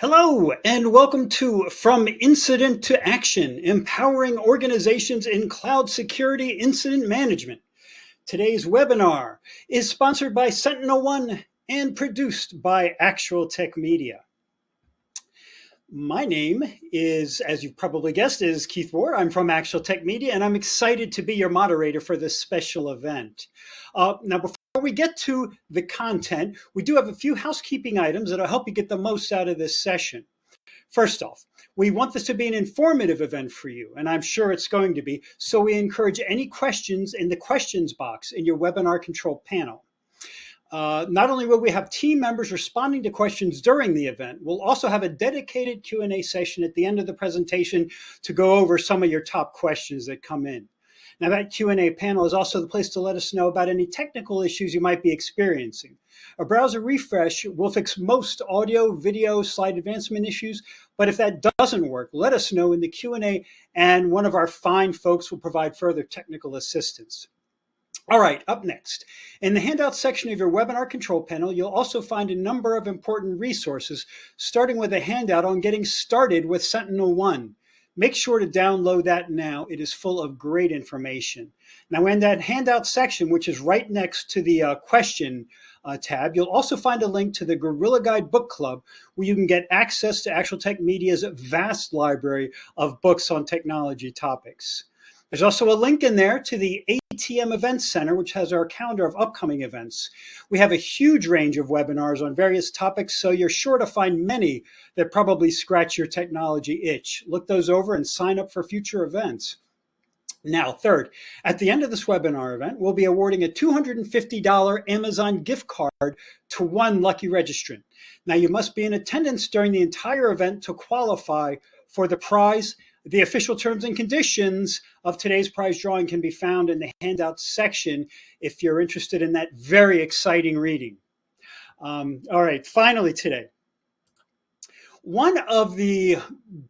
Hello, and welcome to From Incident to Action, Empowering Organizations in Cloud Security Incident Management. Today's webinar is sponsored by Sentinel One and produced by Actual Tech Media. My name is, as you've probably guessed, is Keith Moore. I'm from Actual Tech Media, and I'm excited to be your moderator for this special event. Now, before we get to the content, we do have a few housekeeping items that'll help you get the most out of this session. First off, we want this to be an informative event for you, and I'm sure it's going to be, so we encourage any questions in the questions box in your webinar control panel. Not only will we have team members responding to questions during the event, we'll also have a dedicated Q&A session at the end of the presentation to go over some of your top questions that come in. Now, that Q&A panel is also the place to let us know about any technical issues you might be experiencing. A browser refresh will fix most audio, video, slide advancement issues, but if that doesn't work, let us know in the Q&A, and one of our fine folks will provide further technical assistance. All right, up next. In the handout section of your webinar control panel, you'll also find a number of important resources, starting with a handout on getting started with Sentinel One. Make sure to download that now. It is full of great information. Now, in that handout section, which is right next to the question tab, you'll also find a link to the Gorilla Guide Book Club, where you can get access to Actual Tech Media's vast library of books on technology topics. There's also a link in there to the ATM Events Center, which has our calendar of upcoming events. We have a huge range of webinars on various topics, so you're sure to find many that probably scratch your technology itch. Look those over and sign up for future events. Now, third, at the end of this webinar event, we'll be awarding a $250 Amazon gift card to one lucky registrant. Now, you must be in attendance during the entire event to qualify for the prize. The official terms and conditions of today's prize drawing can be found in the handout section if you're interested in that very exciting reading. All right, finally today. One of the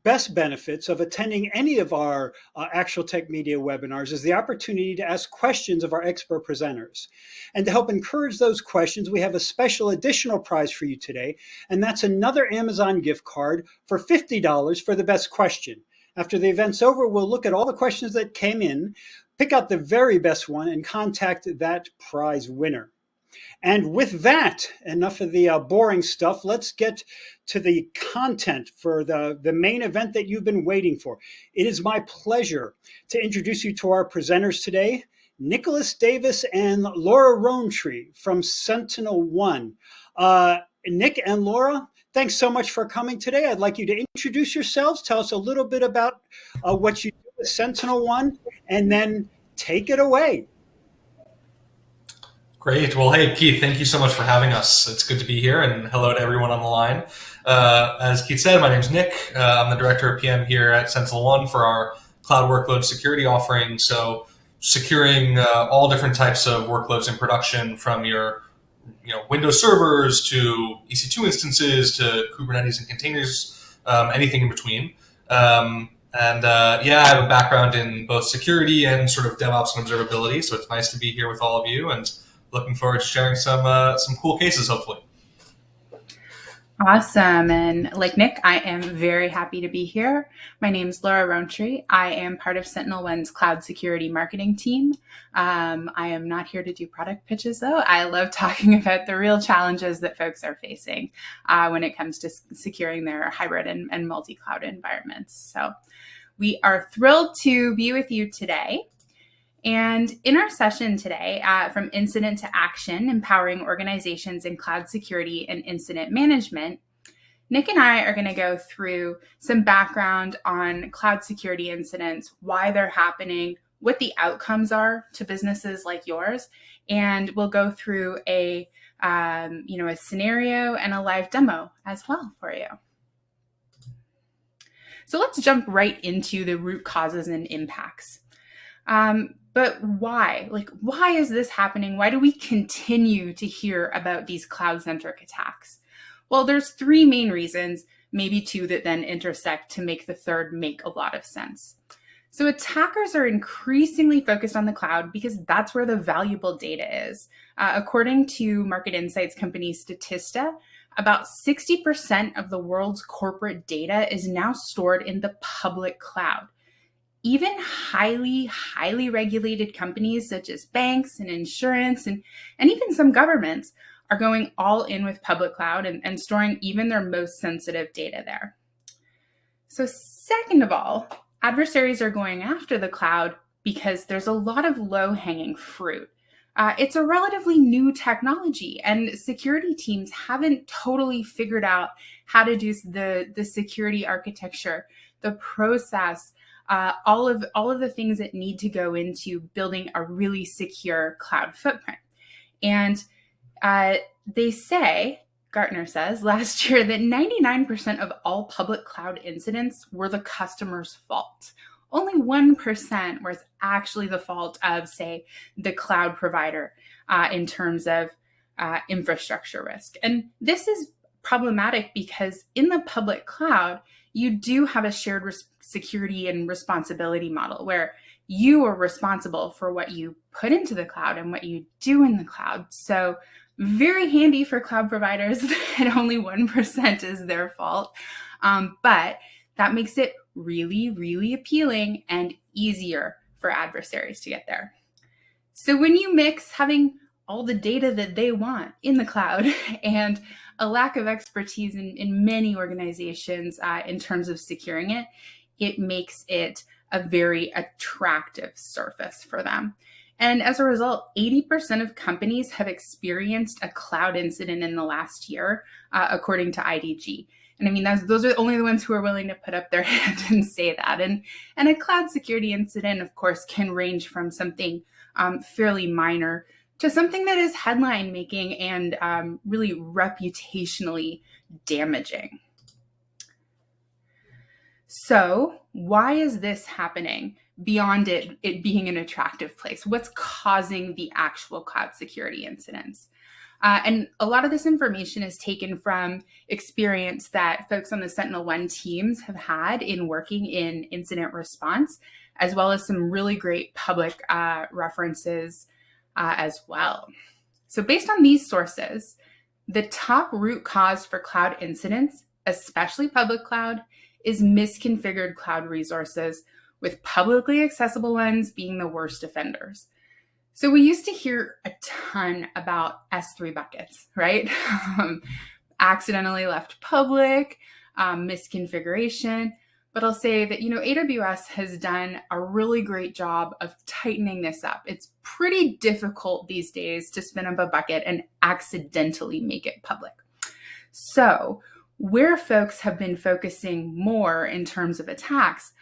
best benefits of attending any of our Actual Tech Media webinars is the opportunity to ask questions of our expert presenters. And to help encourage those questions, we have a special additional prize for you today, and that's another Amazon gift card for $50 for the best question. After the event's over, we'll look at all the questions that came in, pick out the very best one, and contact that prize winner. And with that, enough of the boring stuff. Let's get to the content for the main event that you've been waiting for. It is my pleasure to introduce you to our presenters today, Nicholas Davis and Laura Rowntree from Sentinel One. Nick and Laura, thanks so much for coming today. I'd like you to introduce yourselves, tell us a little bit about what you do with Sentinel One, and then take it away. Great. Well, hey, Keith, thank you so much for having us. It's good to be here, and hello to everyone on the line. As Keith said, my name's Nick. I'm the Director of PM here at Sentinel One for our cloud workload security offering. So securing all different types of workloads in production, from your Windows servers to EC2 instances to Kubernetes and containers, anything in between. I have a background in both security and sort of DevOps and observability, so it's nice to be here with all of you, and looking forward to sharing some cool cases, hopefully. Awesome. And like Nick, I am very happy to be here. My name is Laura Rowntree. I am part of Sentinel One's cloud security marketing team. I am not here to do product pitches, though. I love talking about the real challenges that folks are facing when it comes to securing their hybrid and multi-cloud environments. So we are thrilled to be with you today. And in our session today, From Incident to Action, Empowering Organizations in Cloud Security and Incident Management, Nick and I are going to go through some background on cloud security incidents, why they're happening, what the outcomes are to businesses like yours, and we'll go through a scenario and a live demo as well for you. So let's jump right into the root causes and impacts. But why? Why is this happening? Why do we continue to hear about these cloud-centric attacks? Well, there's three main reasons, maybe two that then intersect to make the third make a lot of sense. So attackers are increasingly focused on the cloud because that's where the valuable data is. According to market insights company Statista, About 60% of the world's corporate data is now stored in the public cloud. Even highly regulated companies such as banks and insurance and even some governments are going all in with public cloud and storing even their most sensitive data there. So second of all, adversaries are going after the cloud because there's a lot of low-hanging fruit. It's a relatively new technology, and security teams haven't totally figured out how to do the security architecture, the process, all of the things that need to go into building a really secure cloud footprint. And they say, Gartner says last year, that 99% of all public cloud incidents were the customer's fault. Only 1% was actually the fault of, say, the cloud provider in terms of infrastructure risk. And this is problematic because in the public cloud, you do have a shared security and responsibility model where you are responsible for what you put into the cloud and what you do in the cloud. So very handy for cloud providers that only 1% is their fault. But that makes it really appealing and easier for adversaries to get there. So when you mix having all the data that they want in the cloud and a lack of expertise in many organizations in terms of securing it, it makes it a very attractive surface for them. And as a result, 80% of companies have experienced a cloud incident in the last year, according to IDG. And I mean, those are only the ones who are willing to put up their hand and say that. And a cloud security incident, of course, can range from something fairly minor to something that is headline making and really reputationally damaging. So why is this happening beyond it being an attractive place? What's causing the actual cloud security incidents? And a lot of this information is taken from experience that folks on the Sentinel One teams have had in working in incident response, as well as some really great public references as well. So based on these sources, the top root cause for cloud incidents, especially public cloud, is misconfigured cloud resources, with publicly accessible ones being the worst offenders. So we used to hear a ton about S3 buckets, right? Accidentally left public, misconfiguration. But I'll say that, AWS has done a really great job of tightening this up. It's pretty difficult these days to spin up a bucket and accidentally make it public. So where folks have been focusing more in terms of attacks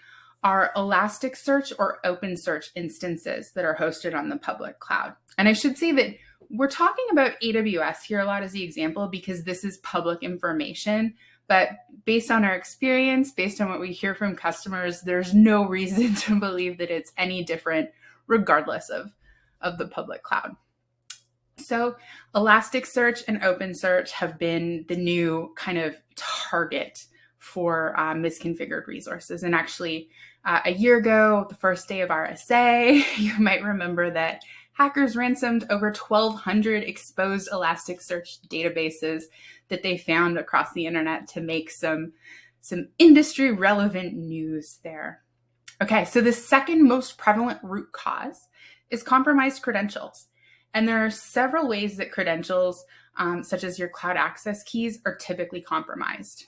are Elasticsearch or OpenSearch instances that are hosted on the public cloud. And I should say that we're talking about AWS here a lot as the example because this is public information. But based on our experience, based on what we hear from customers, there's no reason to believe that it's any different regardless of the public cloud. So Elasticsearch and OpenSearch have been the new kind of target for misconfigured resources. And actually, a year ago, the first day of RSA, you might remember that hackers ransomed over 1,200 exposed Elasticsearch databases that they found across the internet to make some industry relevant news there. Okay, so the second most prevalent root cause is compromised credentials. And there are several ways that credentials, such as your cloud access keys, are typically compromised.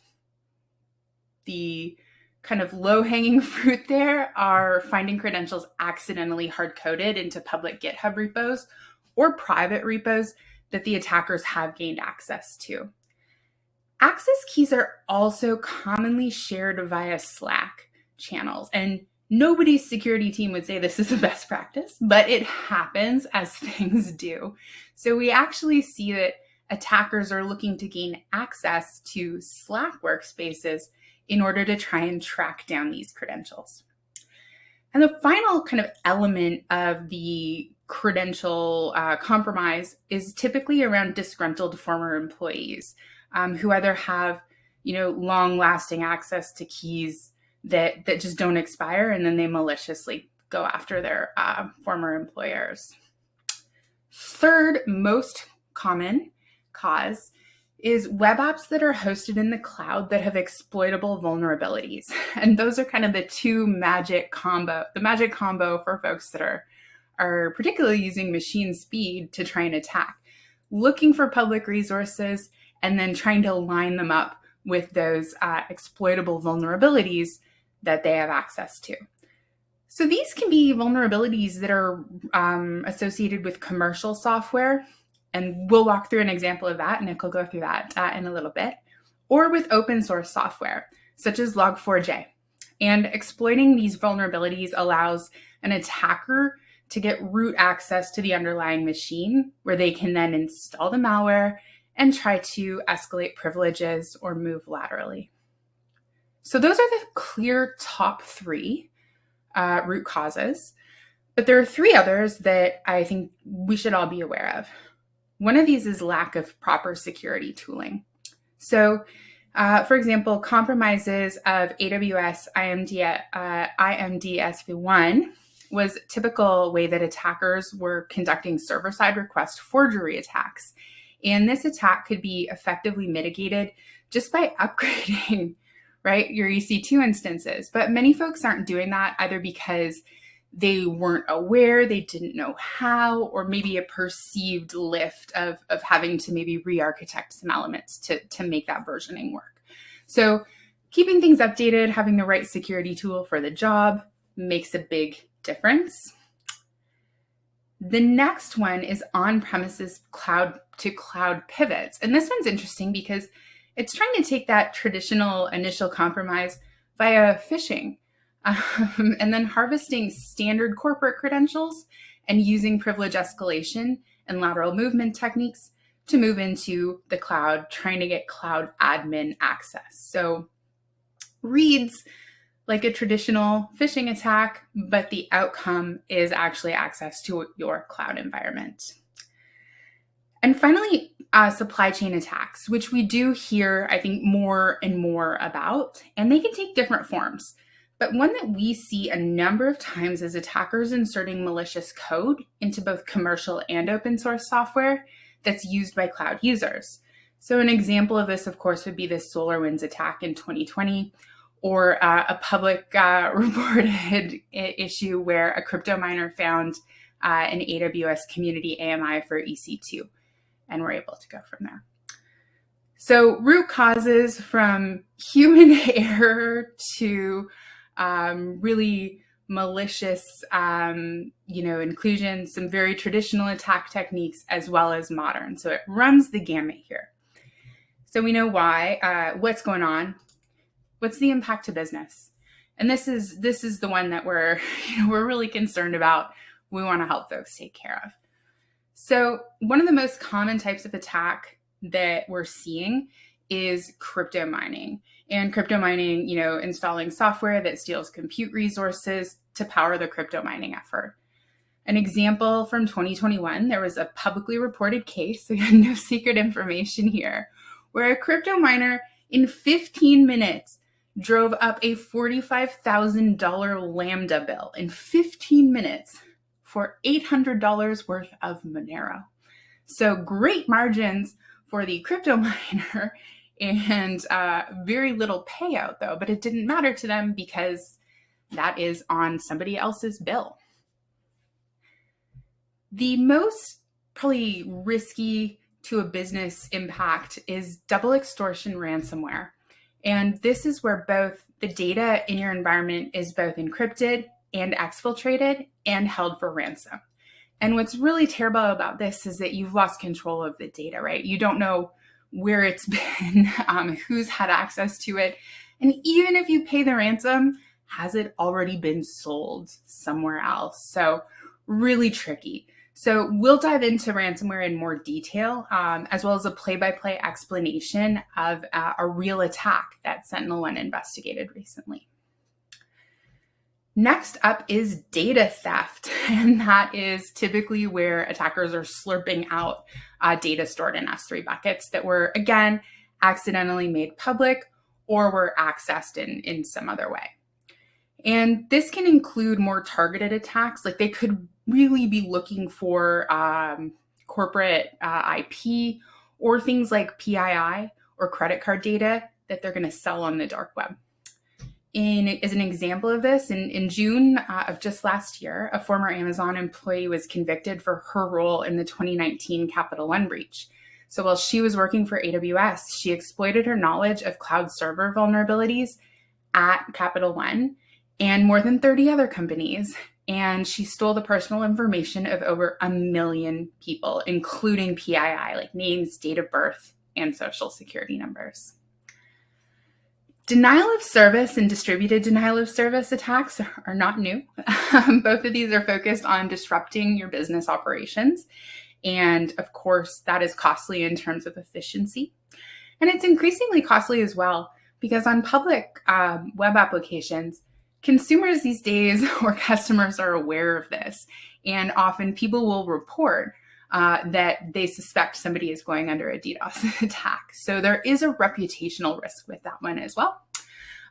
The kind of low-hanging fruit there are finding credentials accidentally hard-coded into public GitHub repos or private repos that the attackers have gained access to. Access keys are also commonly shared via Slack channels, and nobody's security team would say this is a best practice, but it happens as things do. So we actually see that attackers are looking to gain access to Slack workspaces in order to try and track down these credentials. And the final kind of element of the credential compromise is typically around disgruntled former employees who either have, long-lasting access to keys that just don't expire, and then they maliciously go after their former employers. Third most common cause is web apps that are hosted in the cloud that have exploitable vulnerabilities. And those are kind of the magic combo for folks that are particularly using machine speed to try and attack, looking for public resources and then trying to line them up with those exploitable vulnerabilities that they have access to. So these can be vulnerabilities that are associated with commercial software, and we'll walk through an example of that, and Nick will go through that in a little bit, or with open source software, such as Log4j. And exploiting these vulnerabilities allows an attacker to get root access to the underlying machine, where they can then install the malware and try to escalate privileges or move laterally. So those are the clear top 3 root causes, but there are 3 others that I think we should all be aware of. One of these is lack of proper security tooling. So, for example, compromises of AWS IMDS-v1 was a typical way that attackers were conducting server-side request forgery attacks. And this attack could be effectively mitigated just by upgrading, right, your EC2 instances. But many folks aren't doing that either because they weren't aware, they didn't know how, or maybe a perceived lift of having to maybe re-architect some elements to make that versioning work. So keeping things updated, having the right security tool for the job makes a big difference. The next one is on-premises cloud to cloud pivots. And this one's interesting because it's trying to take that traditional initial compromise via phishing. And then harvesting standard corporate credentials and using privilege escalation and lateral movement techniques to move into the cloud, trying to get cloud admin access. So reads like a traditional phishing attack, but the outcome is actually access to your cloud environment. And finally, supply chain attacks, which we do hear, I think, more and more about, and they can take different forms. But one that we see a number of times is attackers inserting malicious code into both commercial and open source software that's used by cloud users. So an example of this, of course, would be the SolarWinds attack in 2020, or a public reported issue where a crypto miner found an AWS community AMI for EC2, and we're able to go from there. So root causes from human error to really malicious, inclusion, some very traditional attack techniques, as well as modern. So it runs the gamut here. So we know why, what's going on, what's the impact to business, and this is the one that we're really concerned about. We want to help folks take care of. So one of the most common types of attack that we're seeing is crypto mining. And crypto mining, installing software that steals compute resources to power the crypto mining effort. An example from 2021, there was a publicly reported case, again, no secret information here, where a crypto miner in 15 minutes drove up a $45,000 Lambda bill in 15 minutes for $800 worth of Monero. So great margins for the crypto miner, and very little payout though, but it didn't matter to them because that is on somebody else's bill. The most probably risky to a business impact is double extortion ransomware. And this is where both the data in your environment is both encrypted and exfiltrated and held for ransom. And what's really terrible about this is that you've lost control of the data, right? You don't know where it's been, who's had access to it. And even if you pay the ransom, has it already been sold somewhere else? So really tricky. So we'll dive into ransomware in more detail, as well as a play-by-play explanation of a real attack that SentinelOne investigated recently. Next up is data theft, and that is typically where attackers are slurping out data stored in S3 buckets that were, again, accidentally made public or were accessed in some other way. And this can include more targeted attacks, like they could really be looking for corporate IP or things like PII or credit card data that they're going to sell on the dark web. As an example of this, in June of just last year, a former Amazon employee was convicted for her role in the 2019 Capital One breach. So while she was working for AWS, she exploited her knowledge of cloud server vulnerabilities at Capital One and more than 30 other companies. And she stole the personal information of over 1 million people, including PII, like names, date of birth, and social security numbers. Denial of service and distributed denial of service attacks are not new. Both of these are focused on disrupting your business operations. And of course, that is costly in terms of efficiency. And it's increasingly costly as well, because on public web applications, consumers these days or customers are aware of this. And often people will report that they suspect somebody is going under a DDoS attack. So there is a reputational risk with that one as well.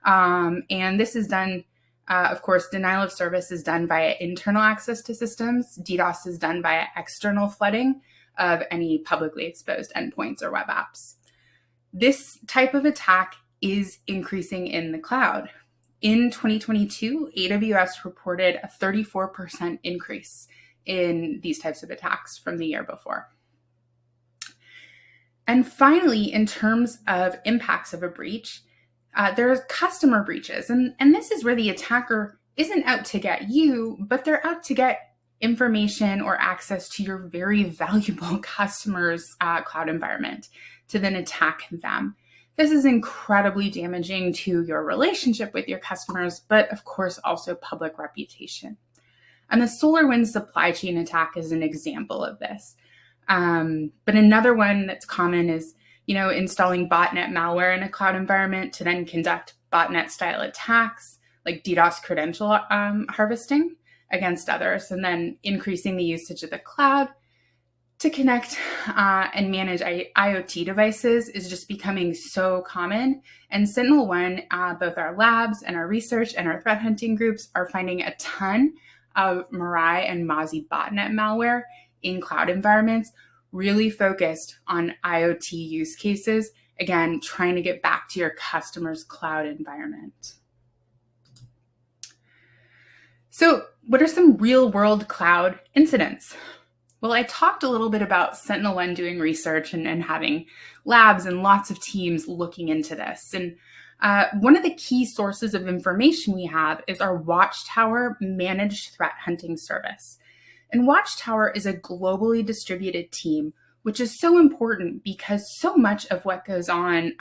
And this is done, of course, denial of service is done via internal access to systems. DDoS is done via external flooding of any publicly exposed endpoints or web apps. This type of attack is increasing in the cloud. In 2022, AWS reported a 34% increase in these types of attacks from the year before. And finally, in terms of impacts of a breach, there's customer breaches. And this is where the attacker isn't out to get you, but they're out to get information or access to your very valuable customer's cloud environment to then attack them. This is incredibly damaging to your relationship with your customers, but of course also public reputation. And the SolarWinds supply chain attack is an example of this. But another one that's common is, installing botnet malware in a cloud environment to then conduct botnet style attacks like DDoS credential harvesting against others, and then increasing the usage of the cloud to connect and manage IoT devices is just becoming so common. And SentinelOne, both our labs and our research and our threat hunting groups are finding a ton of Mirai and Mozzie botnet malware in cloud environments, really focused on IoT use cases, again, trying to get back to your customer's cloud environment. So what are some real world cloud incidents? Well, I talked a little bit about SentinelOne doing research and having labs and lots of teams looking into this. And one of the key sources of information we have is our Watchtower managed threat hunting service. And Watchtower is a globally distributed team, which is so important because so much of what goes on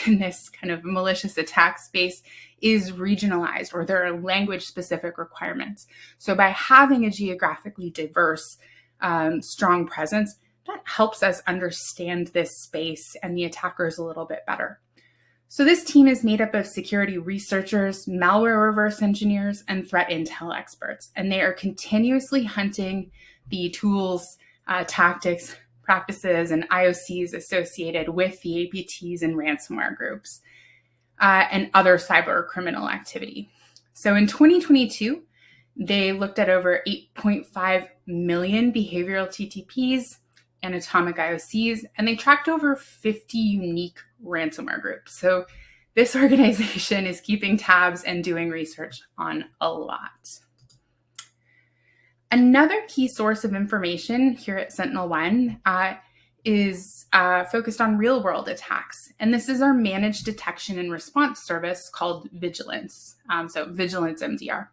in this kind of malicious attack space is regionalized, or there are language-specific requirements. So by having a geographically diverse strong presence, that helps us understand this space and the attackers a little bit better. So this team is made up of security researchers, malware reverse engineers, and threat intel experts. And they are continuously hunting the tools, tactics, practices, and IOCs associated with the APTs and ransomware groups and other cyber criminal activity. So in 2022, they looked at over 8.5 million behavioral TTPs and atomic IOCs, and they tracked over 50 unique ransomware groups. So this organization is keeping tabs and doing research on a lot. Another key source of information here at SentinelOne is focused on real-world attacks. And this is our managed detection and response service called Vigilance, so Vigilance MDR.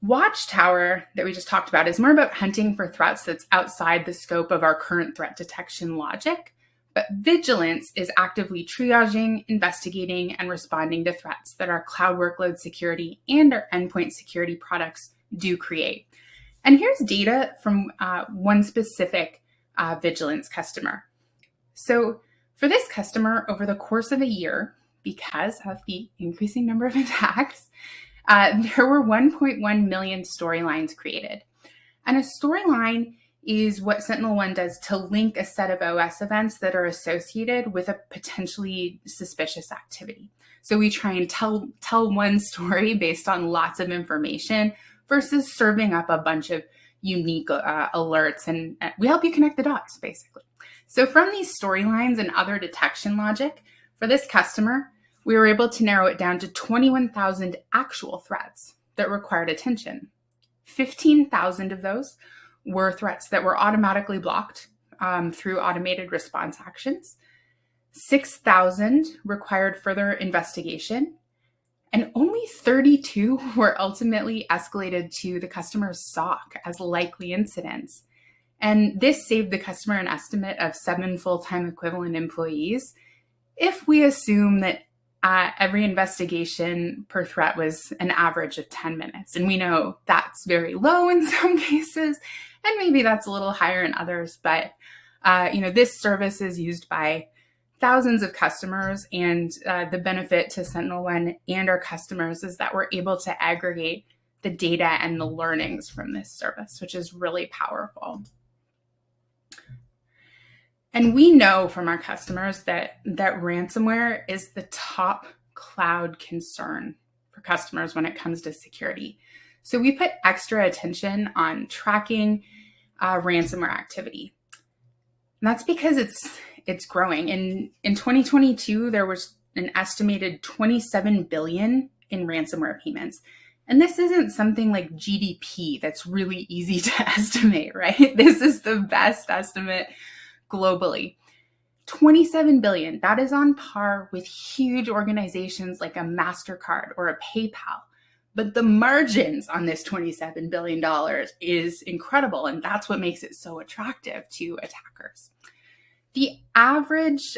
Watchtower that we just talked about is more about hunting for threats that's outside the scope of our current threat detection logic, but Vigilance is actively triaging, investigating, and responding to threats that our cloud workload security and our endpoint security products do create. And here's data from one specific Vigilance customer. So for this customer, over the course of a year, because of the increasing number of attacks, there were 1.1 million storylines created. And a storyline is what SentinelOne does to link a set of OS events that are associated with a potentially suspicious activity. So we try and tell one story based on lots of information versus serving up a bunch of unique alerts. And we help you connect the dots, basically. So from these storylines and other detection logic, for this customer, we were able to narrow it down to 21,000 actual threats that required attention. 15,000 of those were threats that were automatically blocked through automated response actions. 6,000 required further investigation, and only 32 were ultimately escalated to the customer's SOC as likely incidents. And this saved the customer an estimate of 7 full-time equivalent employees if we assume that every investigation per threat was an average of 10 minutes. And we know that's very low in some cases, and maybe that's a little higher in others. But this service is used by thousands of customers, and the benefit to SentinelOne and our customers is that we're able to aggregate the data and the learnings from this service, which is really powerful. And we know from our customers that ransomware is the top cloud concern for customers when it comes to security. So we put extra attention on tracking ransomware activity. And that's because it's growing. In 2022, there was an estimated 27 billion in ransomware payments. And this isn't something like GDP that's really easy to estimate, right? This is the best estimate globally. 27 billion, that is on par with huge organizations like a MasterCard or a PayPal. But the margins on this $27 billion is incredible, and that's what makes it so attractive to attackers. The average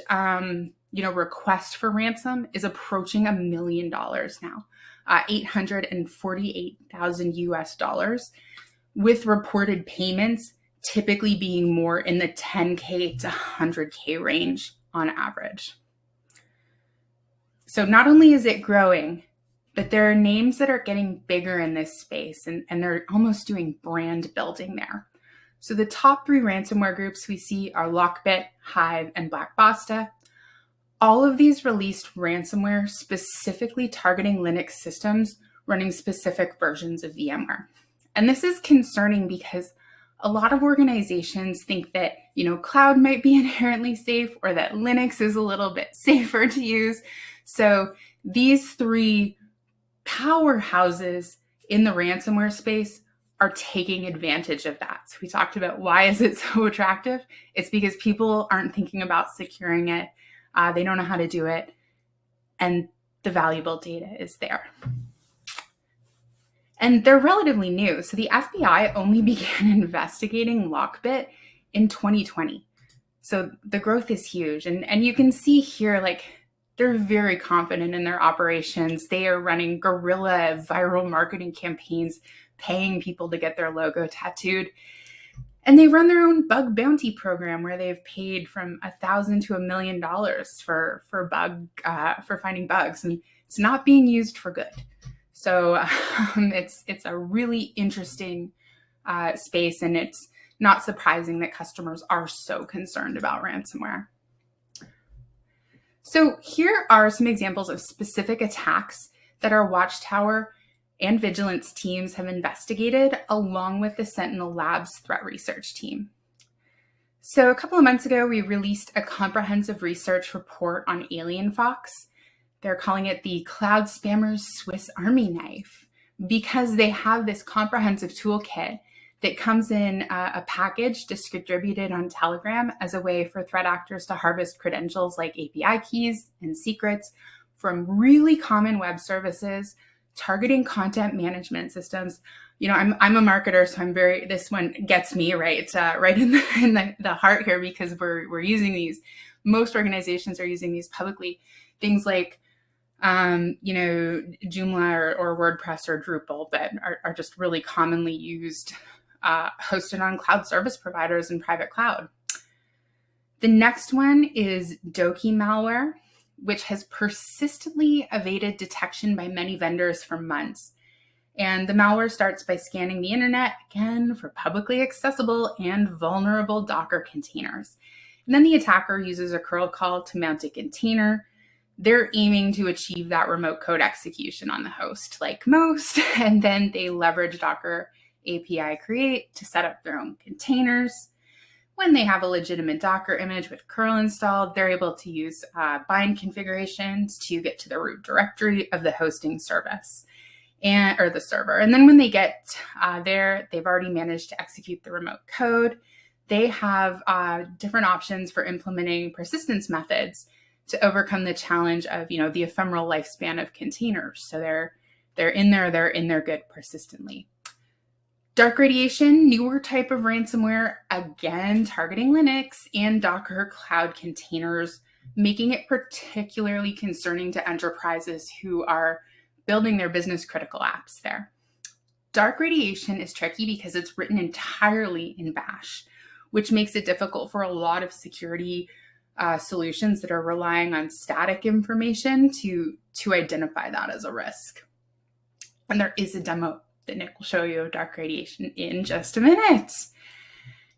request for ransom is approaching $1 million now, 848,000 US dollars, with reported payments typically being more in the 10K to 100K range on average. So not only is it growing, but there are names that are getting bigger in this space, and they're almost doing brand building there. So the top 3 ransomware groups we see are Lockbit, Hive, and Black Basta. All of these released ransomware specifically targeting Linux systems running specific versions of VMware. And this is concerning because a lot of organizations think that, cloud might be inherently safe, or that Linux is a little bit safer to use. So these 3 powerhouses in the ransomware space are taking advantage of that. So we talked about why is it so attractive? It's because people aren't thinking about securing it. They don't know how to do it. And the valuable data is there. And they're relatively new. So the FBI only began investigating Lockbit in 2020. So the growth is huge. And you can see here, they're very confident in their operations. They are running guerrilla viral marketing campaigns, paying people to get their logo tattooed. And they run their own bug bounty program where they've paid from $1,000 to $1 million for finding bugs. And it's not being used for good. So it's a really interesting space, and it's not surprising that customers are so concerned about ransomware. So here are some examples of specific attacks that our Watchtower and Vigilance teams have investigated, along with the Sentinel Labs threat research team. So a couple of months ago, we released a comprehensive research report on AlienFox. They're calling it the Cloud Spammer's Swiss Army Knife, because they have this comprehensive toolkit that comes in a package distributed on Telegram as a way for threat actors to harvest credentials like API keys and secrets from really common web services, targeting content management systems. I'm a marketer, so this one gets me right in the heart here, because we're using these. Most organizations are using these publicly. Things like Joomla or WordPress or Drupal that are just really commonly used, hosted on cloud service providers and private cloud. The next one is Doki malware, which has persistently evaded detection by many vendors for months. And the malware starts by scanning the internet, again, for publicly accessible and vulnerable Docker containers. And then the attacker uses a curl call to mount a container. They're aiming to achieve that remote code execution on the host, like most, and then they leverage Docker API create to set up their own containers. When they have a legitimate Docker image with curl installed, they're able to use bind configurations to get to the root directory of the hosting service or the server. And then when they get there, they've already managed to execute the remote code. They have different options for implementing persistence methods to overcome the challenge of, the ephemeral lifespan of containers. So they're in there good persistently. Dark radiation, newer type of ransomware, again, targeting Linux and Docker cloud containers, making it particularly concerning to enterprises who are building their business critical apps there. Dark radiation is tricky because it's written entirely in Bash, which makes it difficult for a lot of security solutions that are relying on static information to identify that as a risk. And there is a demo that Nick will show you of dark radiation in just a minute.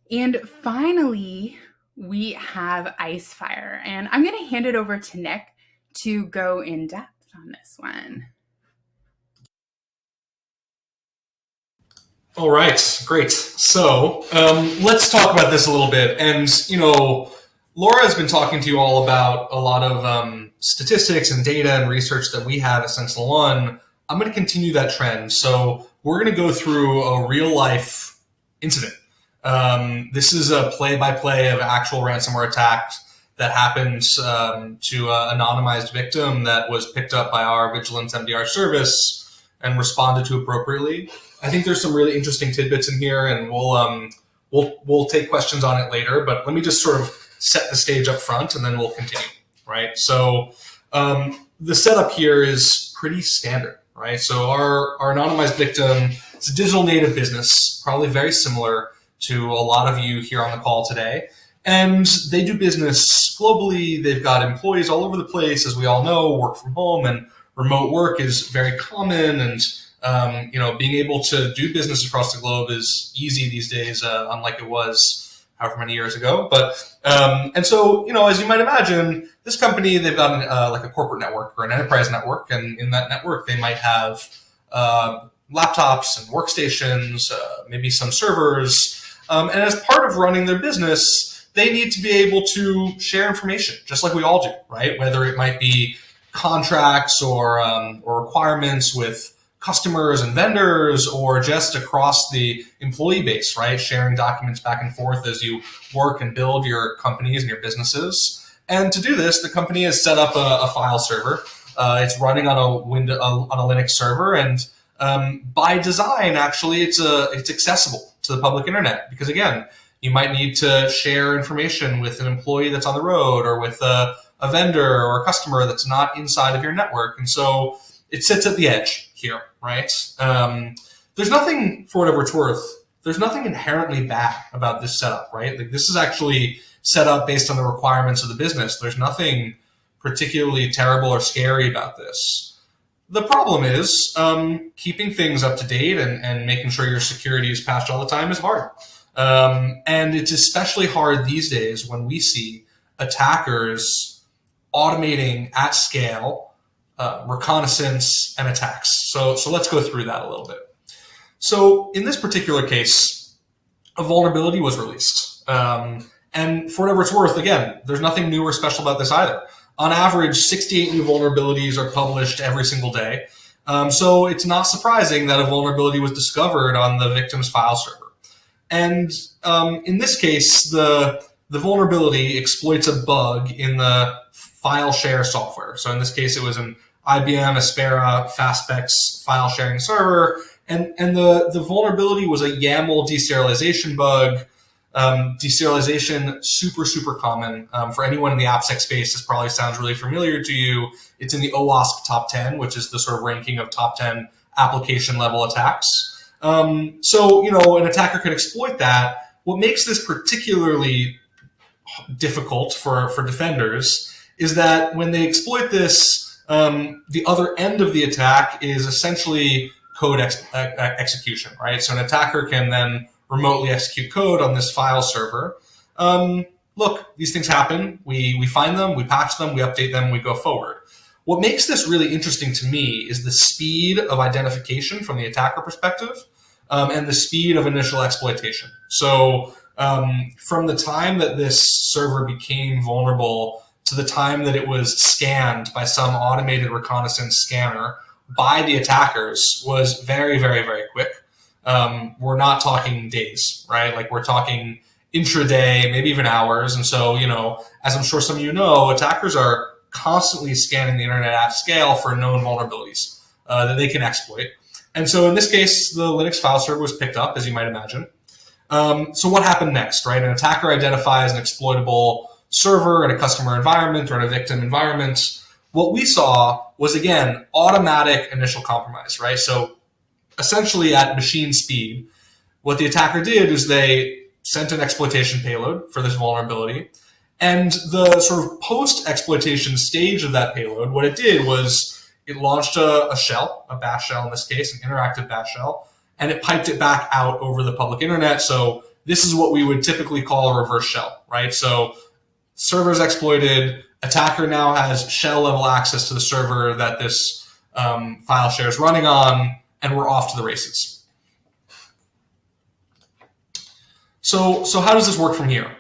And finally, we have Icefire. And I'm going to hand it over to Nick to go in depth on this one. All right, great. So let's talk about this a little bit. And, Laura has been talking to you all about a lot of statistics and data and research that we have at SentinelOne. I'm going to continue that trend. So we're going to go through a real life incident. This is a play-by-play of actual ransomware attacks that happened to an anonymized victim that was picked up by our Vigilant MDR service and responded to appropriately. I think there's some really interesting tidbits in here, and we'll take questions on it later. But let me just sort of set the stage up front, and then we'll continue. Right. So the setup here is pretty standard. Right. So our anonymized victim, it's a digital native business, probably very similar to a lot of you here on the call today. And they do business globally. They've got employees all over the place, as we all know, work from home, and remote work is very common. And, being able to do business across the globe is easy these days, unlike it was however many years ago. But, and so, as you might imagine, this company, they've got like a corporate network or an enterprise network. And in that network, they might have laptops and workstations, maybe some servers. And as part of running their business, they need to be able to share information, just like we all do, right? Whether it might be contracts or requirements with customers and vendors, or just across the employee base, right? Sharing documents back and forth as you work and build your companies and your businesses. And to do this, the company has set up a file server. It's running on a Linux server, and by design, actually, it's accessible to the public internet, because again, you might need to share information with an employee that's on the road, or with a vendor or a customer that's not inside of your network. And so it sits at the edge here, right? There's nothing, for whatever it's worth, there's nothing inherently bad about this setup, right? Like, this is actually set up based on the requirements of the business. There's nothing particularly terrible or scary about this. The problem is keeping things up to date and making sure your security is patched all the time is hard. And it's especially hard these days when we see attackers automating at scale reconnaissance and attacks. So let's go through that a little bit. So in this particular case, a vulnerability was released. And for whatever it's worth, again, there's nothing new or special about this either. On average, 68 new vulnerabilities are published every single day. So it's not surprising that a vulnerability was discovered on the victim's file server. And in this case, the vulnerability exploits a bug in the file share software. So in this case, it was an IBM Aspera Fastpex file sharing server. And the vulnerability was a YAML deserialization bug. Deserialization, super common. For anyone in the AppSec space, this probably sounds really familiar to you. It's in the OWASP top 10, which is the sort of ranking of top 10 application level attacks. So, an attacker can exploit that. What makes this particularly difficult for defenders is that when they exploit this, the other end of the attack is essentially code execution, right? So an attacker can then remotely execute code on this file server. Look, these things happen. We find them, we patch them, we update them, we go forward. What makes this really interesting to me is the speed of identification from the attacker perspective, and the speed of initial exploitation. So From the time that this server became vulnerable to the time that it was scanned by some automated reconnaissance scanner by the attackers was very, very, very quick. We're not talking days, right? Like we're talking intraday, maybe even hours. And so, as I'm sure some of you know, attackers are constantly scanning the internet at scale for known vulnerabilities that they can exploit. And so in this case, the Linux file server was picked up, as you might imagine. So what happened next, right? An attacker identifies an exploitable server in a customer environment or in a victim environment. What we saw was, again, automatic initial compromise, right? So essentially at machine speed, what the attacker did is they sent an exploitation payload for this vulnerability. And the sort of post-exploitation stage of that payload, what it did was it launched a shell, a bash shell in this case, an interactive bash shell, and it piped it back out over the public internet. So this is what we would typically call a reverse shell, right? So server's exploited, attacker now has shell level access to the server that this file share is running on, and we're off to the races. So how does this work from here?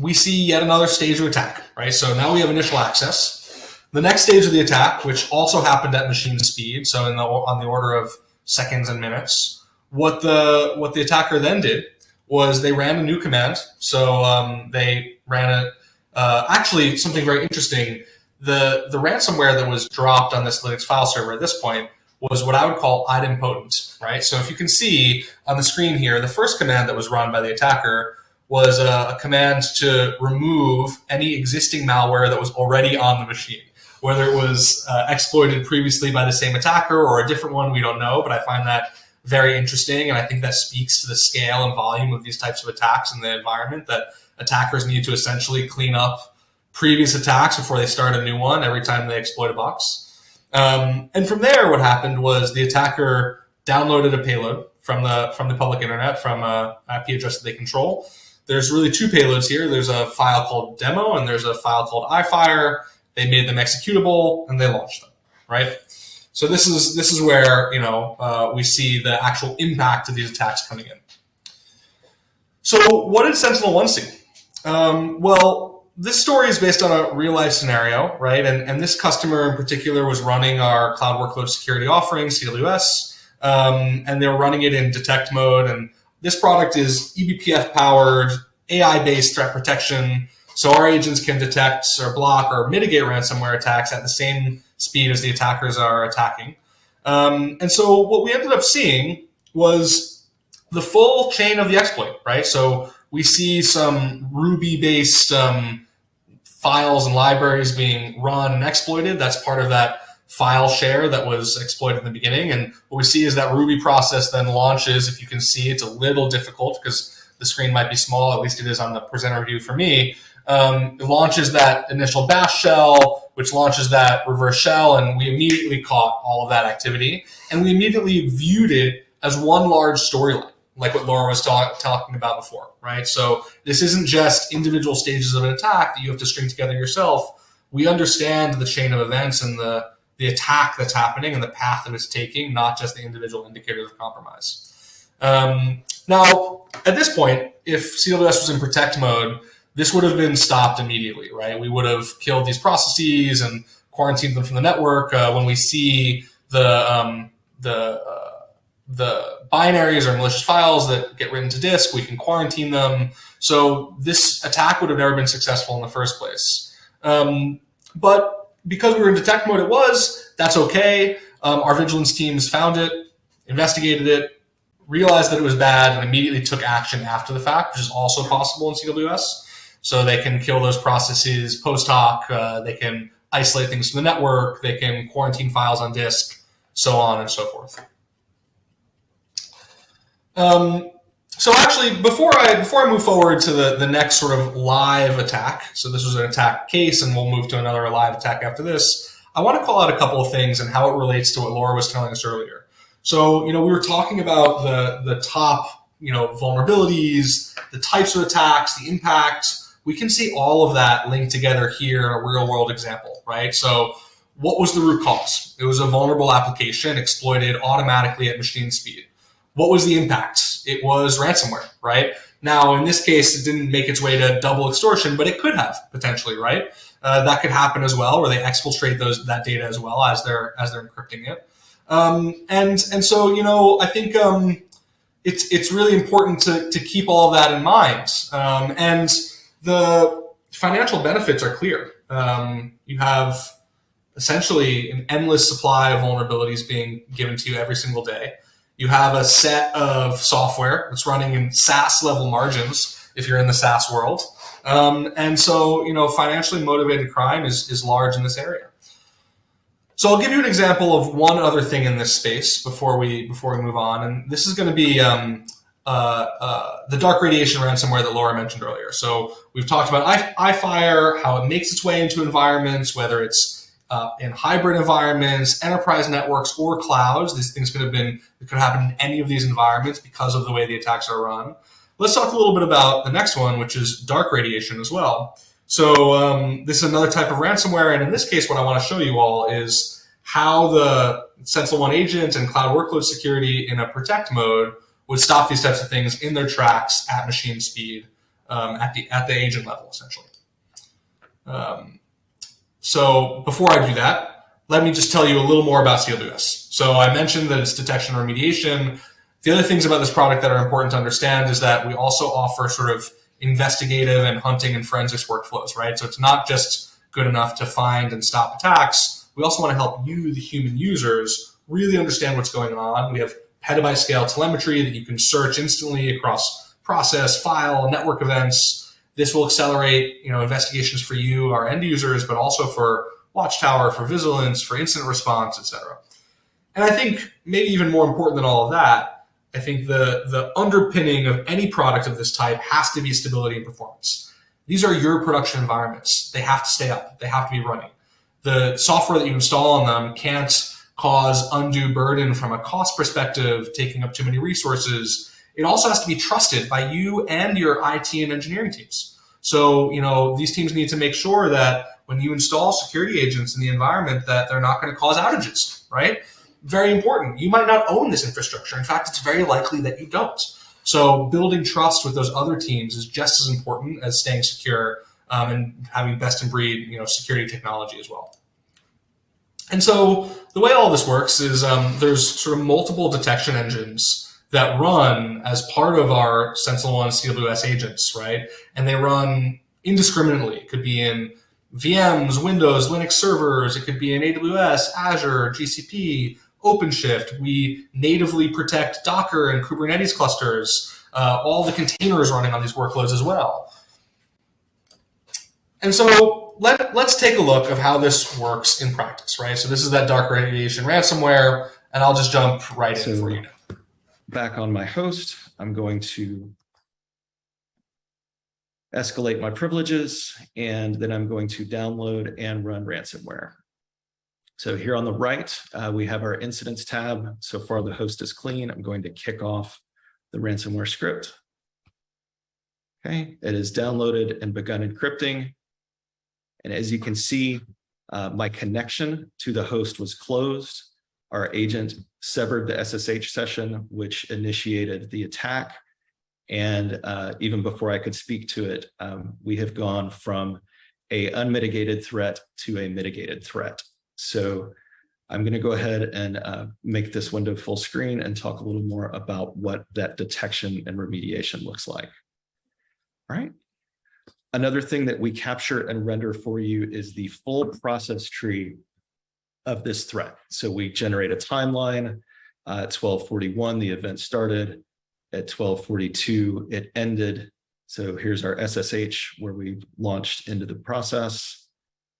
We see yet another stage of attack, right? So now we have initial access. The next stage of the attack, which also happened at machine speed, so on the order of seconds and minutes, what the attacker then did was they ran a new command. So they ran actually something very interesting. The ransomware that was dropped on this Linux file server at this point was what I would call idempotent, right? So if you can see on the screen here, the first command that was run by the attacker was a command to remove any existing malware that was already on the machine. Whether it was exploited previously by the same attacker or a different one, we don't know, but I find that very interesting, and I think that speaks to the scale and volume of these types of attacks in the environment, that attackers need to essentially clean up previous attacks before they start a new one every time they exploit a box. And from there, what happened was the attacker downloaded a payload from the public internet, from an IP address that they control. There's really two payloads here. There's a file called demo, and there's a file called iFire. They made them executable, and they launched them, right? So this is where we see the actual impact of these attacks coming in. So what did SentinelOne see? Well, this story is based on a real life scenario, right? And this customer in particular was running our cloud workload security offering, Cielos, and they were running it in detect mode. And this product is eBPF powered, AI-based threat protection. So our agents can detect or block or mitigate ransomware attacks at the same speed as the attackers are attacking. And so what we ended up seeing was the full chain of the exploit, right? So we see some Ruby-based files and libraries being run and exploited. That's part of that file share that was exploited in the beginning. And what we see is that Ruby process then launches. If you can see, it's a little difficult because the screen might be small, at least it is on the presenter view for me. It launches that initial bash shell, which launches that reverse shell, and we immediately caught all of that activity. And we immediately viewed it as one large storyline, like what Laura was talking about before, right? So this isn't just individual stages of an attack that you have to string together yourself. We understand the chain of events and the attack that's happening and the path that it's taking, not just the individual indicators of compromise. Now, at this point, if Cielos was in protect mode, this would have been stopped immediately, right? We would have killed these processes and quarantined them from the network. When we see the binaries or malicious files that get written to disk, we can quarantine them. So this attack would have never been successful in the first place. But because we were in detect mode, that's okay. Our vigilance teams found it, investigated it, realized that it was bad, and immediately took action after the fact, which is also possible in CWS. So they can kill those processes post hoc, they can isolate things from the network, they can quarantine files on disk, so on and so forth. So actually, before I move forward to the next sort of live attack, so this was an attack case, and we'll move to another live attack after this, I want to call out a couple of things and how it relates to what Laura was telling us earlier. So, we were talking about the top, vulnerabilities, the types of attacks, the impact. We can see all of that linked together here in a real world example, right? So what was the root cause? It was a vulnerable application exploited automatically at machine speed. What was the impact? It was ransomware, right? Now, in this case, it didn't make its way to double extortion, but it could have potentially, right? That could happen as well, where they exfiltrate that data as well as they're encrypting it. And so, you know, I think it's really important to keep all of that in mind. And the financial benefits are clear. You have essentially an endless supply of vulnerabilities being given to you every single day. You have a set of software that's running in SaaS level margins if you're in the SaaS world. And so, you know, financially motivated crime is large in this area. So I'll give you an example of one other thing in this space before we move on. And this is going to be the dark radiation ransomware that Laura mentioned earlier. So we've talked about iFire, how it makes its way into environments, whether it's in hybrid environments, enterprise networks, or clouds. These things could happen in any of these environments because of the way the attacks are run. Let's talk a little bit about the next one, which is dark radiation as well. So this is another type of ransomware, and in this case, what I want to show you all is how the SentinelOne agent and cloud workload security in a protect mode would stop these types of things in their tracks at machine speed at the agent level, essentially. So before I do that, let me just tell you a little more about Cielos. So I mentioned that it's detection and remediation. The other things about this product that are important to understand is that we also offer sort of investigative and hunting and forensics workflows, right? So it's not just good enough to find and stop attacks. We also want to help you, the human users, really understand what's going on. We have petabyte scale telemetry that you can search instantly across process, file, network events. This will accelerate, you know, investigations for you, our end users, but also for Watchtower, for Vigilant, for incident response, etc. And I think maybe even more important than all of that, I think the underpinning of any product of this type has to be stability and performance. These are your production environments. They have to stay up. They have to be running. The software that you install on them can't cause undue burden from a cost perspective, taking up too many resources. It also has to be trusted by you and your IT and engineering teams. So, you know, these teams need to make sure that when you install security agents in the environment that they're not going to cause outages, right? Very important. You might not own this infrastructure. In fact, it's very likely that you don't. So building trust with those other teams is just as important as staying secure and having best in breed, you know, security technology as well. And so the way all this works is there's sort of multiple detection engines that run as part of our SentinelOne Cielos agents, right? And they run indiscriminately. It could be in VMs, Windows, Linux servers. It could be in AWS, Azure, GCP, OpenShift. We natively protect Docker and Kubernetes clusters, all the containers running on these workloads as well. And so let's take a look of how this works in practice, right? So this is that dark radiation ransomware, and I'll just jump right in for you now. Back on my host, I'm going to escalate my privileges, and then I'm going to download and run ransomware. So here on the right, we have our incidents tab. So far, the host is clean. I'm going to kick off the ransomware script. Okay, it is downloaded and begun encrypting. And as you can see, my connection to the host was closed. Our agent severed the SSH session, which initiated the attack. And even before I could speak to it, we have gone from an unmitigated threat to a mitigated threat. So I'm going to go ahead and make this window full screen and talk a little more about what that detection and remediation looks like. All right. Another thing that we capture and render for you is the full process tree of this threat. So we generate a timeline. At 12:41, the event started. At 12:42, it ended. So here's our SSH where we launched into the process.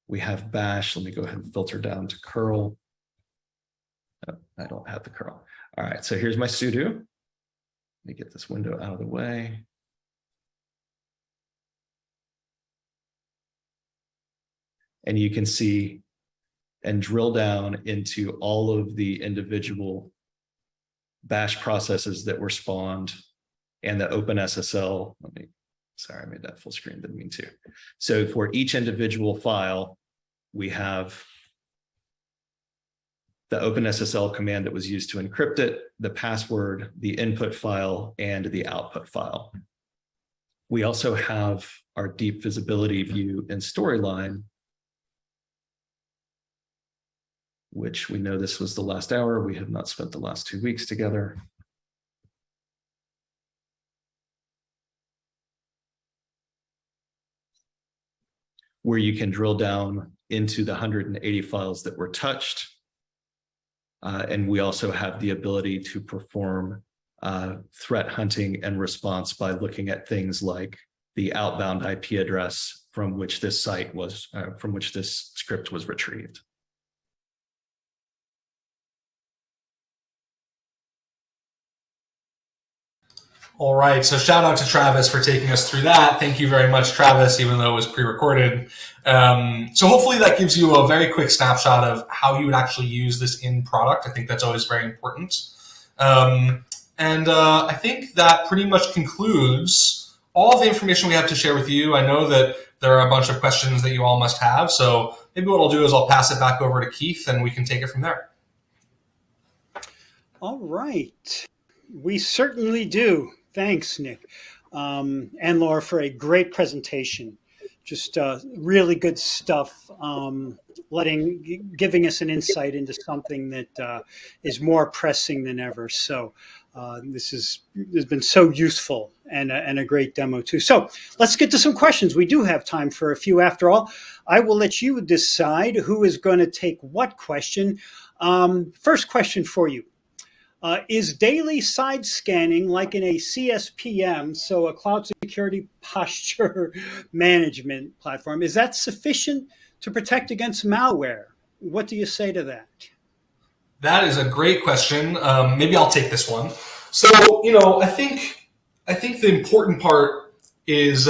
We have bash. Let me go ahead and filter down to curl. Oh, I don't have the curl. All right, so here's my sudo. Let me get this window out of the way. And you can see and drill down into all of the individual bash processes that were spawned and the OpenSSL. Sorry, I made that full screen, didn't mean to. So for each individual file, we have the OpenSSL command that was used to encrypt it, the password, the input file, and the output file. We also have our deep visibility view and storyline, which we know this was the last hour. We have not spent the last 2 weeks together. Where you can drill down into the 180 files that were touched. And we also have the ability to perform threat hunting and response by looking at things like the outbound IP address from which this site was, from which this script was retrieved. All right, so shout out to Travis for taking us through that. Thank you very much, Travis, even though it was pre-recorded. So hopefully that gives you a very quick snapshot of how you would actually use this in product. I think that's always very important. I think that pretty much concludes all the information we have to share with you. I know that there are a bunch of questions that you all must have, so maybe what I'll do is I'll pass it back over to Keith and we can take it from there. All right. We certainly do. Thanks, Nick. And Laura for a great presentation. Just really good stuff, giving us an insight into something that is more pressing than ever. So this has been so useful and a great demo too. So let's get to some questions. We do have time for a few after all. I will let you decide who is going to take what question. First question for you. Is daily side scanning like in a CSPM, so a cloud security posture management platform, is that sufficient to protect against malware? What do you say to that? That is a great question. Maybe I'll take this one. So, I think the important part is,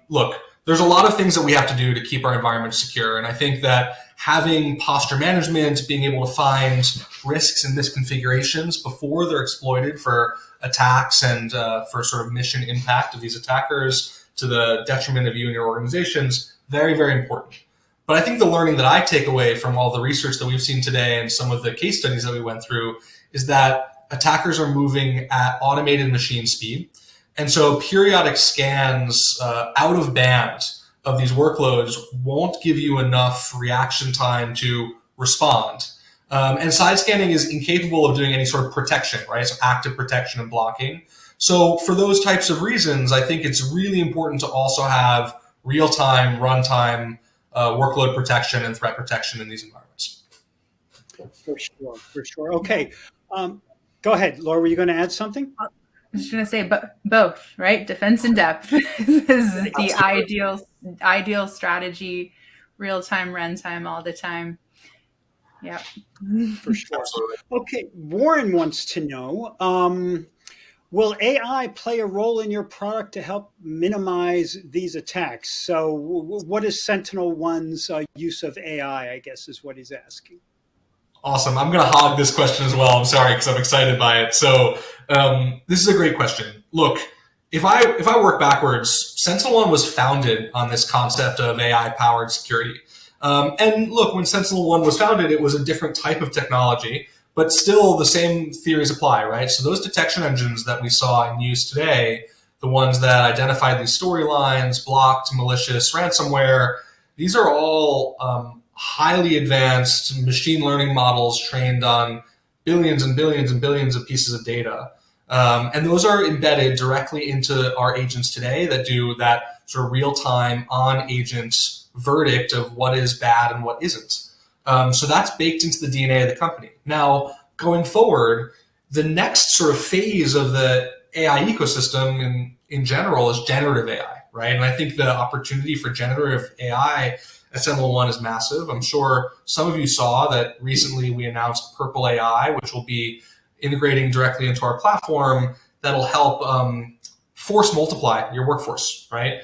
look, there's a lot of things that we have to do to keep our environment secure. And I think that having posture management, being able to find risks and misconfigurations before they're exploited for attacks and for sort of mission impact of these attackers to the detriment of you and your organizations, very, very important. But I think the learning that I take away from all the research that we've seen today and some of the case studies that we went through is that attackers are moving at automated machine speed. And so periodic scans out of band of these workloads won't give you enough reaction time to respond. And side scanning is incapable of doing any sort of protection, right? So active protection and blocking. So for those types of reasons, I think it's really important to also have real-time, runtime workload protection and threat protection in these environments. For sure. Okay. Go ahead, Laura, were you going to add something? I was just going to say both, right? Defense in depth is the ideal strategy, real-time, runtime all the time. Yeah. For sure. Absolutely. Okay. Warren wants to know, will AI play a role in your product to help minimize these attacks? So what is SentinelOne's use of AI, I guess, is what he's asking. Awesome. I'm going to hog this question as well. I'm sorry, because I'm excited by it. So this is a great question. Look, if I work backwards, SentinelOne was founded on this concept of AI-powered security. And look, when SentinelOne was founded, it was a different type of technology, but still the same theories apply, right? So those detection engines that we saw in use today, the ones that identified these storylines, blocked, malicious, ransomware, these are all highly advanced machine learning models trained on billions and billions and billions of pieces of data. And those are embedded directly into our agents today that do that sort of real-time on-agent verdict of what is bad and what isn't. So that's baked into the DNA of the company. Now, going forward, the next sort of phase of the AI ecosystem in general is generative AI, right? And I think the opportunity for generative AI at SentinelOne is massive. I'm sure some of you saw that recently we announced Purple AI, which will be integrating directly into our platform that'll help force multiply your workforce, right?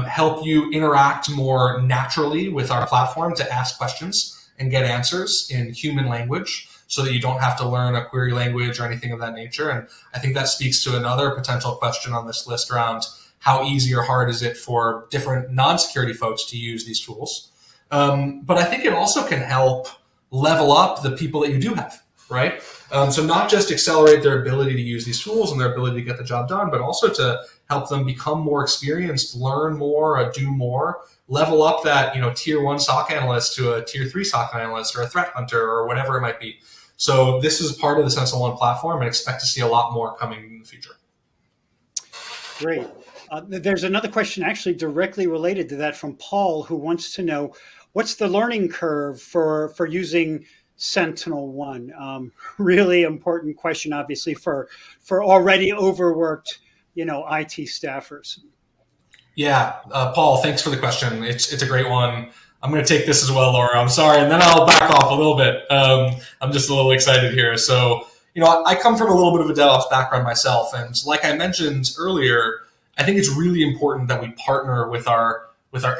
Help you interact more naturally with our platform to ask questions and get answers in human language so that you don't have to learn a query language or anything of that nature. And I think that speaks to another potential question on this list around how easy or hard is it for different non-security folks to use these tools. But I think it also can help level up the people that you do have, right? So not just accelerate their ability to use these tools and their ability to get the job done, but also to help them become more experienced, learn more, do more, level up that tier 1 SOC analyst to a tier 3 SOC analyst or a threat hunter or whatever it might be. So this is part of the SentinelOne platform, and expect to see a lot more coming in the future. Great. There's another question actually directly related to that from Paul, who wants to know, what's the learning curve for using SentinelOne? Really important question, obviously, for already overworked, IT staffers. Yeah, Paul, thanks for the question. It's a great one. I'm going to take this as well, Laura. I'm sorry, and then I'll back off a little bit. I'm just a little excited here. So, I come from a little bit of a DevOps background myself, and like I mentioned earlier, I think it's really important that we partner with our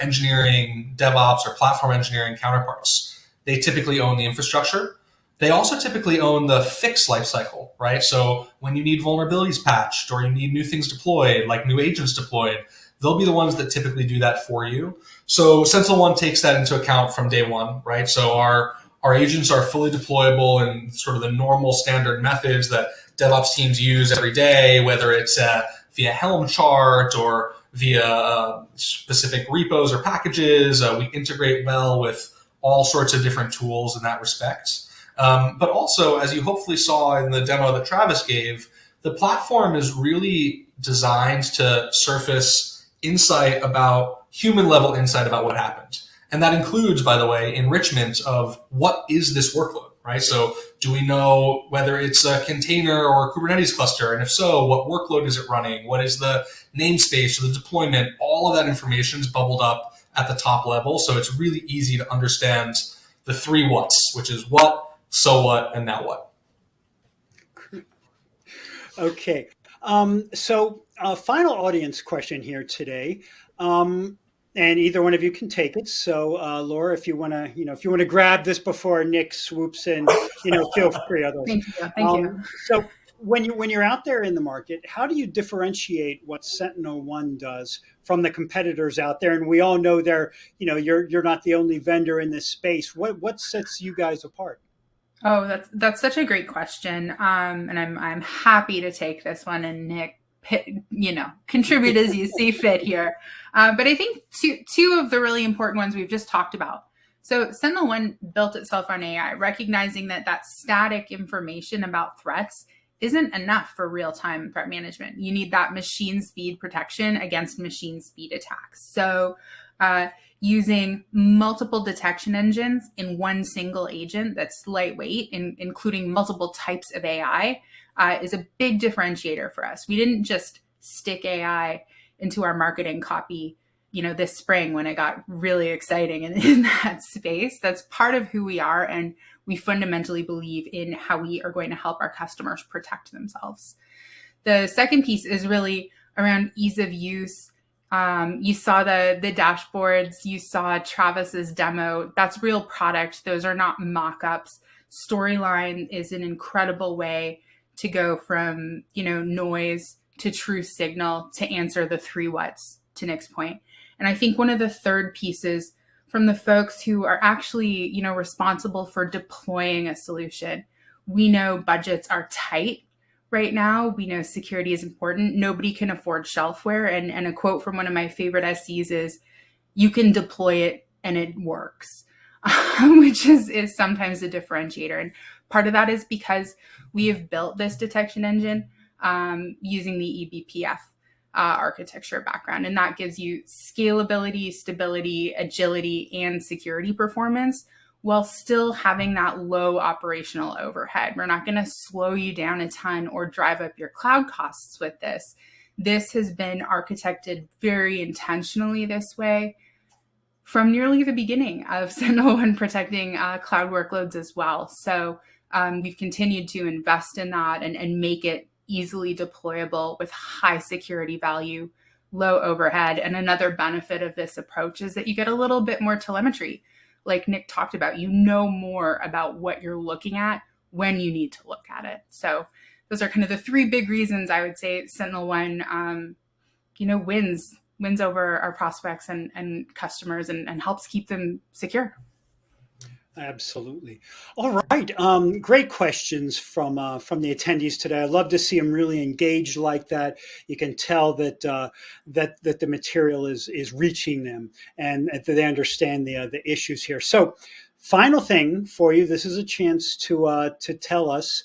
engineering, DevOps, or platform engineering counterparts. They typically own the infrastructure. They also typically own the fix lifecycle, right? So when you need vulnerabilities patched or you need new things deployed, like new agents deployed, they'll be the ones that typically do that for you. So SentinelOne takes that into account from day one, right? So our agents are fully deployable in sort of the normal standard methods that DevOps teams use every day, whether it's via Helm chart or via specific repos or packages. We integrate well with all sorts of different tools in that respect. But also, as you hopefully saw in the demo that Travis gave, the platform is really designed to surface human level insight about what happened. And that includes, by the way, enrichment of what is this workload, right? So do we know whether it's a container or a Kubernetes cluster? And if so, what workload is it running? What is the namespace or the deployment? All of that information is bubbled up at the top level. So it's really easy to understand the 3 whats, which is what, so what, and now what. Okay. So final audience question here today. And either one of you can take it. So, Laura, if you want to, grab this before Nick swoops in, feel free. Otherwise, Thank you. So, when you're out there in the market, how do you differentiate what SentinelOne does from the competitors out there? And we all know you're not the only vendor in this space. What sets you guys apart? Oh, that's such a great question. And I'm happy to take this one, and Nick, contribute as you see fit here. But I think two of the really important ones we've just talked about. So SentinelOne built itself on AI, recognizing that static information about threats isn't enough for real-time threat management. You need that machine speed protection against machine speed attacks. So using multiple detection engines in one single agent that's lightweight, including multiple types of AI, is a big differentiator for us. We didn't just stick AI into our marketing copy, this spring when it got really exciting in that space. That's part of who we are, and we fundamentally believe in how we are going to help our customers protect themselves. The second piece is really around ease of use. You saw the dashboards, you saw Travis's demo. That's real product. Those are not mock-ups. Storyline is an incredible way to go from, noise to true signal to answer the 3 whats, to Nick's point. And I think one of the third pieces from the folks who are actually, responsible for deploying a solution. We know budgets are tight right now. We know security is important. Nobody can afford shelfware. And a quote from one of my favorite SCs is, you can deploy it and it works, which is sometimes a differentiator. And part of that is because we have built this detection engine using the eBPF architecture background. And that gives you scalability, stability, agility, and security performance while still having that low operational overhead. We're not going to slow you down a ton or drive up your cloud costs with this. This has been architected very intentionally this way from nearly the beginning of SentinelOne protecting cloud workloads as well. So we've continued to invest in that and make it easily deployable with high security value, low overhead. And another benefit of this approach is that you get a little bit more telemetry. Like Nick talked about, more about what you're looking at when you need to look at it. So those are kind of the 3 big reasons I would say SentinelOne, wins over our prospects and customers and helps keep them secure. Absolutely. All right. Great questions from the attendees today. I love to see them really engaged like that. You can tell that that the material is reaching them and that they understand the issues here. So, final thing for you. This is a chance to tell us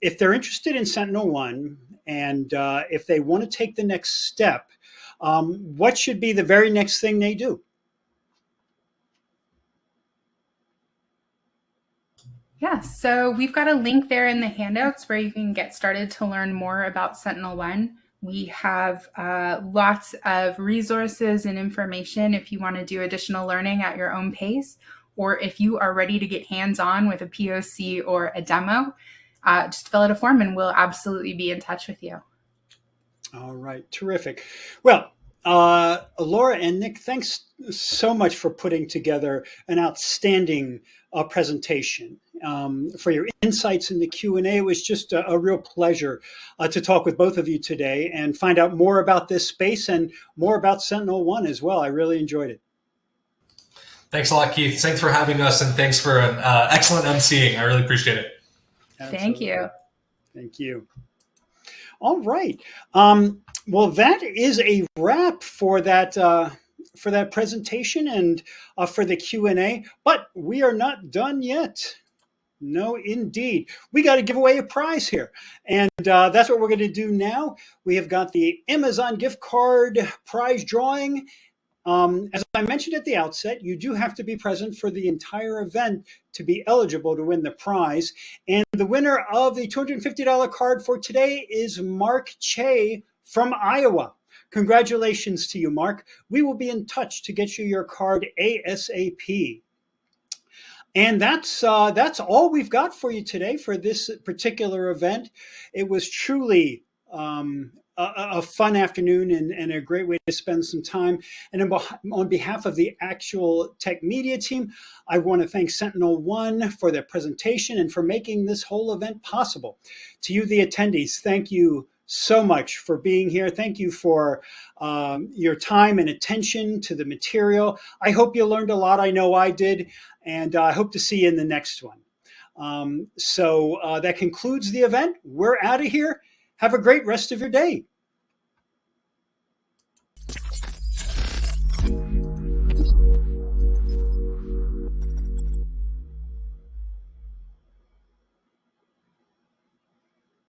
if they're interested in Sentinel One and if they want to take the next step. What should be the very next thing they do? Yeah, so we've got a link there in the handouts where you can get started to learn more about Sentinel One. We have lots of resources and information if you want to do additional learning at your own pace, or if you are ready to get hands-on with a POC or a demo, just fill out a form and we'll absolutely be in touch with you. All right, terrific. Well, Laura and Nick, thanks so much for putting together an outstanding presentation. For your insights in the Q&A. It was just a real pleasure to talk with both of you today and find out more about this space and more about Sentinel One as well. I really enjoyed it. Thanks a lot, Keith. Thanks for having us, and thanks for an excellent emceeing. I really appreciate it. Absolutely. Thank you. Thank you. All right. Well, that is a wrap for that presentation and for the Q&A, but we are not done yet. No, indeed. We got to give away a prize here. And that's what we're going to do now. We have got the Amazon gift card prize drawing. As I mentioned at the outset, you do have to be present for the entire event to be eligible to win the prize. And the winner of the $250 card for today is Mark Che from Iowa. Congratulations to you, Mark. We will be in touch to get you your card ASAP. And that's all we've got for you today for this particular event. It was truly a fun afternoon and a great way to spend some time. And on behalf of the actual tech media team, I want to thank Sentinel One for their presentation and for making this whole event possible. To you, the attendees, thank you so much for being here. Thank you for your time and attention to the material. I hope you learned a lot. I know I did. And I hope to see you in the next one. So that concludes the event. We're out of here. Have a great rest of your day.